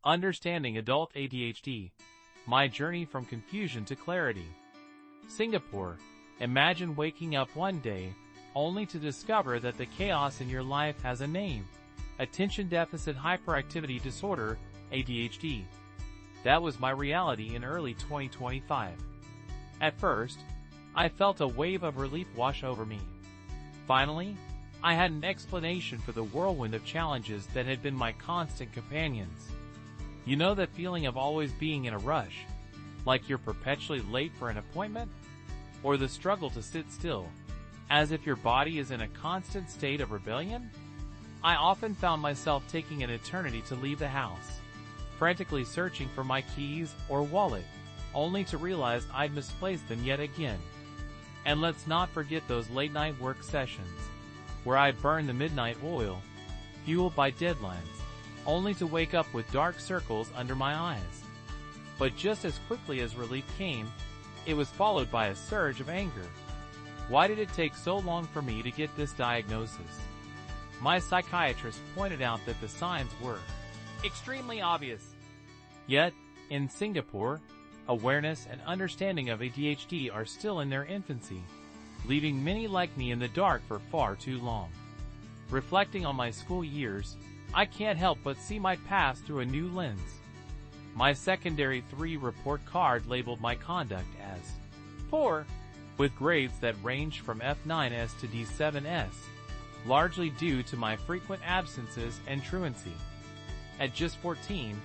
Understanding Adult ADHD. My journey from confusion to clarity. Singapore. Imagine waking up one day, only to discover that the chaos in your life has a name. Attention Deficit Hyperactivity Disorder, ADHD. That was my reality in early 2025. At first, I felt a wave of relief wash over me. Finally, I had an explanation for the whirlwind of challenges that had been my constant companions. You know that feeling of always being in a rush, like you're perpetually late for an appointment? Or the struggle to sit still, as if your body is in a constant state of rebellion? I often found myself taking an eternity to leave the house, frantically searching for my keys or wallet, only to realize I'd misplaced them yet again. And let's not forget those late-night work sessions, where I'd burn the midnight oil, fueled by deadlines, only to wake up with dark circles under my eyes. But just as quickly as relief came, it was followed by a surge of anger. Why did it take so long for me to get this diagnosis? My psychiatrist pointed out that the signs were extremely obvious. Yet, in Singapore, awareness and understanding of ADHD are still in their infancy, leaving many like me in the dark for far too long. Reflecting on my school years, I can't help but see my past through a new lens. My secondary 3 report card labeled my conduct as poor, with grades that ranged from F9S to D7S, largely due to my frequent absences and truancy. At just 14,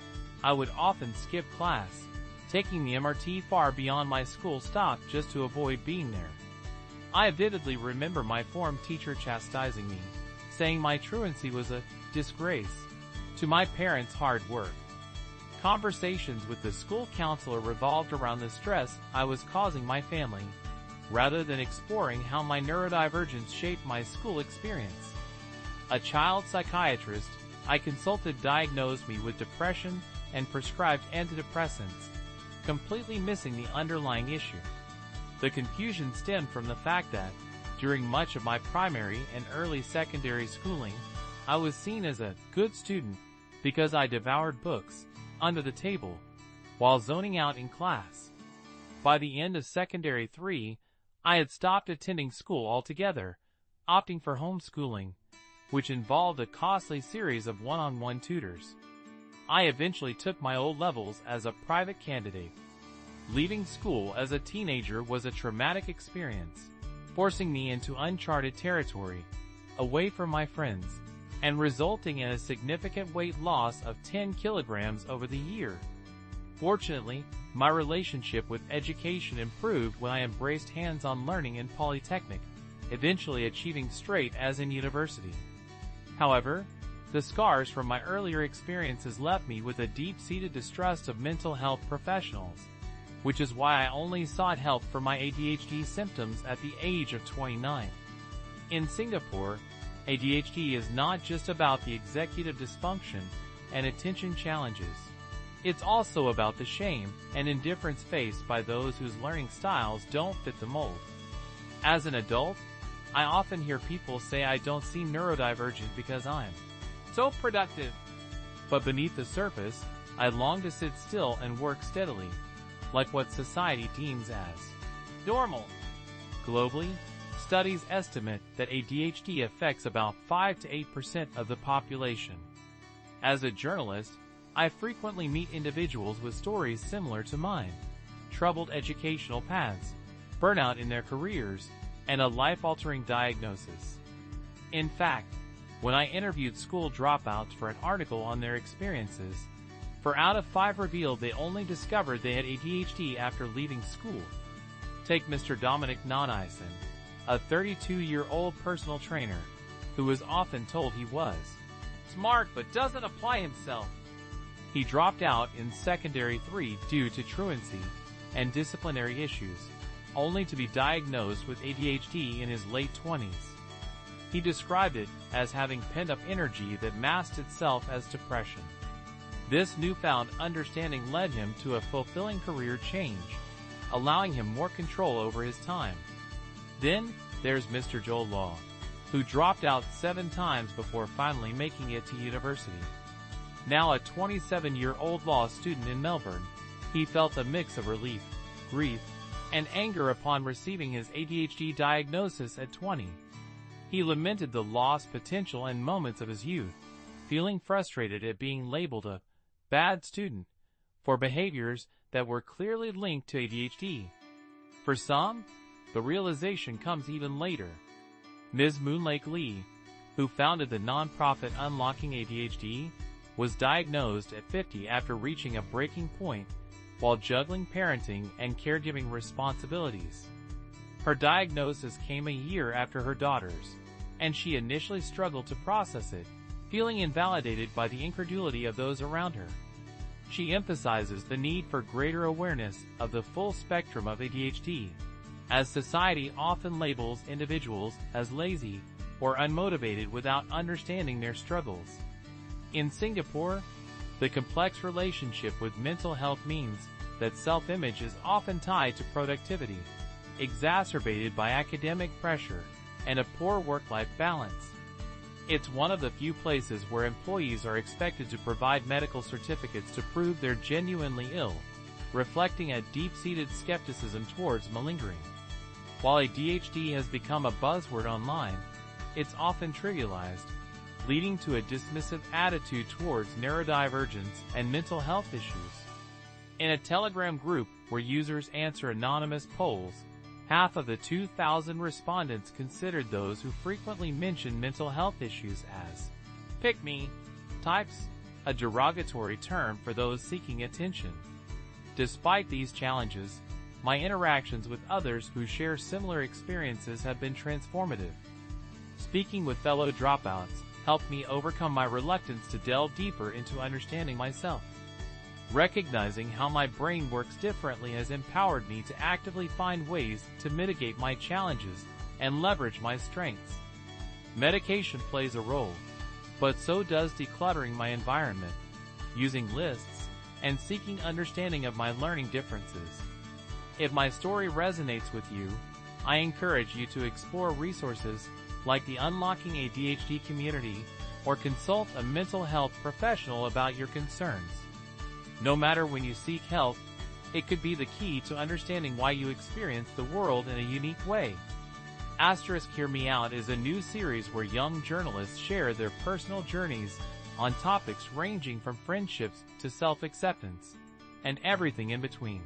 I would often skip class, taking the MRT far beyond my school stop just to avoid being there. I vividly remember my form teacher chastising me, saying my truancy was a disgrace to my parents' hard work. Conversations with the school counselor revolved around the stress I was causing my family, rather than exploring how my neurodivergence shaped my school experience. A child psychiatrist I consulted diagnosed me with depression and prescribed antidepressants, completely missing the underlying issue. The confusion stemmed from the fact that, during much of my primary and early secondary schooling, I was seen as a good student because I devoured books under the table while zoning out in class. By the end of secondary 3, I had stopped attending school altogether, opting for homeschooling, which involved a costly series of one-on-one tutors. I eventually took my O-levels as a private candidate. Leaving school as a teenager was a traumatic experience, forcing me into uncharted territory, away from my friends, and resulting in a significant weight loss of 10 kilograms over the year. Fortunately, my relationship with education improved when I embraced hands-on learning in Polytechnic, eventually achieving straight A's in university. However, the scars from my earlier experiences left me with a deep-seated distrust of mental health professionals, which is why I only sought help for my ADHD symptoms at the age of 29. In Singapore, ADHD is not just about the executive dysfunction and attention challenges. It's also about the shame and indifference faced by those whose learning styles don't fit the mold. As an adult, I often hear people say I don't seem neurodivergent because I'm so productive. But beneath the surface, I long to sit still and work steadily, like what society deems as normal. Globally, studies estimate that ADHD affects about 5 to 8% of the population. As a journalist, I frequently meet individuals with stories similar to mine: troubled educational paths, burnout in their careers, and a life-altering diagnosis. In fact, when I interviewed school dropouts for an article on their experiences, 4 out of 5 revealed they only discovered they had ADHD after leaving school. Take Mr. Dominic Nonison, a 32-year-old personal trainer, who was often told he was smart but doesn't apply himself. He dropped out in secondary 3 due to truancy and disciplinary issues, only to be diagnosed with ADHD in his late 20s. He described it as having pent-up energy that masked itself as depression. This newfound understanding led him to a fulfilling career change, allowing him more control over his time. Then, there's Mr. Joel Law, who dropped out 7 times before finally making it to university. Now a 27-year-old law student in Melbourne, he felt a mix of relief, grief, and anger upon receiving his ADHD diagnosis at 20. He lamented the lost potential and moments of his youth, feeling frustrated at being labeled a bad student for behaviors that were clearly linked to ADHD. For some, the realization comes even later. Ms. Moonlake Lee, who founded the nonprofit Unlocking ADHD, was diagnosed at 50 after reaching a breaking point while juggling parenting and caregiving responsibilities. Her diagnosis came a year after her daughter's, and she initially struggled to process it, feeling invalidated by the incredulity of those around her. She emphasizes the need for greater awareness of the full spectrum of ADHD, as society often labels individuals as lazy or unmotivated without understanding their struggles. In Singapore, the complex relationship with mental health means that self-image is often tied to productivity, exacerbated by academic pressure and a poor work-life balance. It's one of the few places where employees are expected to provide medical certificates to prove they're genuinely ill, reflecting a deep-seated skepticism towards malingering. While ADHD has become a buzzword online, it's often trivialized, leading to a dismissive attitude towards neurodivergence and mental health issues. In a Telegram group where users answer anonymous polls, half of the 2,000 respondents considered those who frequently mention mental health issues as pick-me types, a derogatory term for those seeking attention. Despite these challenges, my interactions with others who share similar experiences have been transformative. Speaking with fellow dropouts helped me overcome my reluctance to delve deeper into understanding myself. Recognizing how my brain works differently has empowered me to actively find ways to mitigate my challenges and leverage my strengths. Medication plays a role, but so does decluttering my environment, using lists, and seeking understanding of my learning differences. If my story resonates with you, I encourage you to explore resources like the Unlocking ADHD community or consult a mental health professional about your concerns. No matter when you seek help, it could be the key to understanding why you experience the world in a unique way. Hear Me Out is a new series where young journalists share their personal journeys on topics ranging from friendships to self-acceptance, and everything in between.